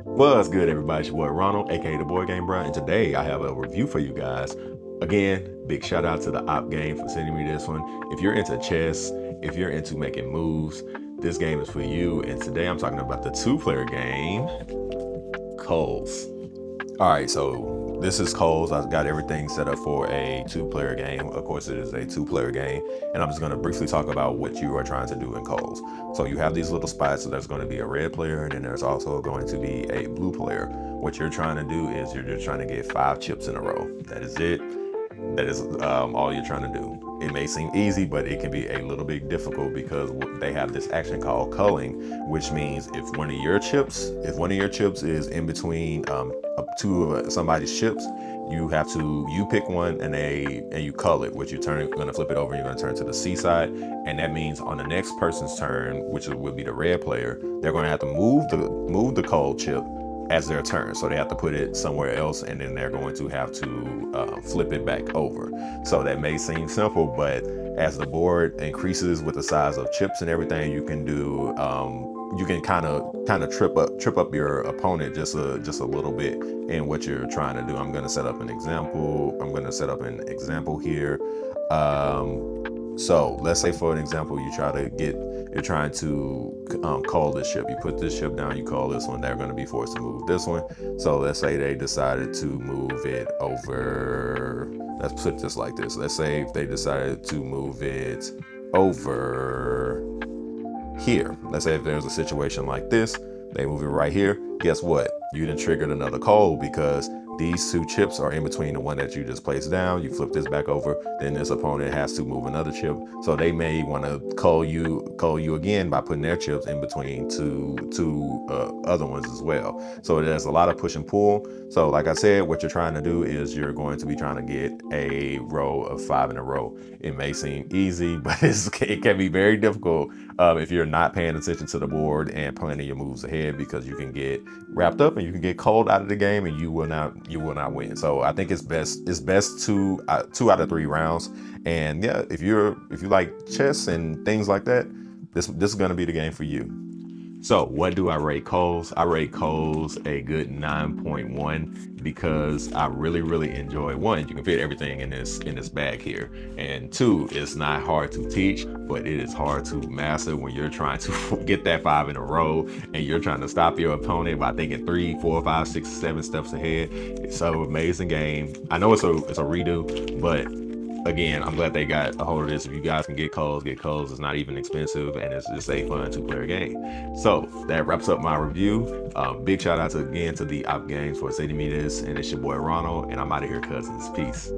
What's good, everybody? It's your boy Ronald, aka the Boy Game Bro, and today I have a review for you guys. Again, big shout out to the Op Game for sending me this one. If you're into chess, if you're into making moves, this game is for you. And today I'm talking about the two-player game, Culls. All right, so this is Culls. I've got everything set up for a two-player game. Of course, it is a two-player game, and I'm just going to briefly talk about what you are trying to do in Culls. So you have these little spots. So there's going to be a red player, and then there's also going to be a blue player. What you're trying to do is you're just trying to get 5 chips in a row. That is it. That is all you're trying to do. It may seem easy, but it can be a little bit difficult because they have this action called culling, which means if one of your chips is in between two of somebody's chips, you pick one and you cull it, which you're going to flip it over and you're going to turn to the C side, and that means on the next person's turn, which will be the red player, they're going to have to move the cull chip as their turn. So they have to put it somewhere else, and then they're going to have to flip it back over. So that may seem simple, but as the board increases with the size of chips and everything, you can do you can kind of trip up your opponent just a little bit in what you're trying to do. I'm going to set up an example. Here. So let's say, for an example, you're trying to call this ship. You put this ship down, you call this one. They're going to be forced to move this one. So let's say they decided to move it over. Let's put this like this. Let's say if they decided to move it over here. Let's say if there's a situation like this, they move it right here. Guess what? You done triggered another call because these 2 chips are in between the one that you just placed down. You flip this back over, then this opponent has to move another chip. So they may want to call you again by putting their chips in between two other ones as well. So there's a lot of push and pull. So like I said, what you're trying to do is you're going to be trying to get a row of 5 in a row. It may seem easy, but it can be very difficult if you're not paying attention to the board and planning your moves ahead, because you can get wrapped up and you can get called out of the game and you will not win. So I think it's best two out of 3 rounds. And yeah, if you like chess and things like that, this is going to be the game for you. So what do I rate Culls? I rate Culls a good 9.1 because I really enjoy, one, you can fit everything in this bag here, and 2, it's not hard to teach, but it is hard to master when you're trying to get that 5 in a row and you're trying to stop your opponent by thinking 3, 4, 5, 6, 7 steps ahead. It's an amazing game. I know it's a redo, but again, I'm glad they got a hold of this. If you guys can get Culls, get Culls. It's not even expensive, and it's just a fun 2-player game. So that wraps up my review. Big shout out again to the Op Games for sending me this, and it's your boy Ronald, and I'm out of here, cousins. Peace.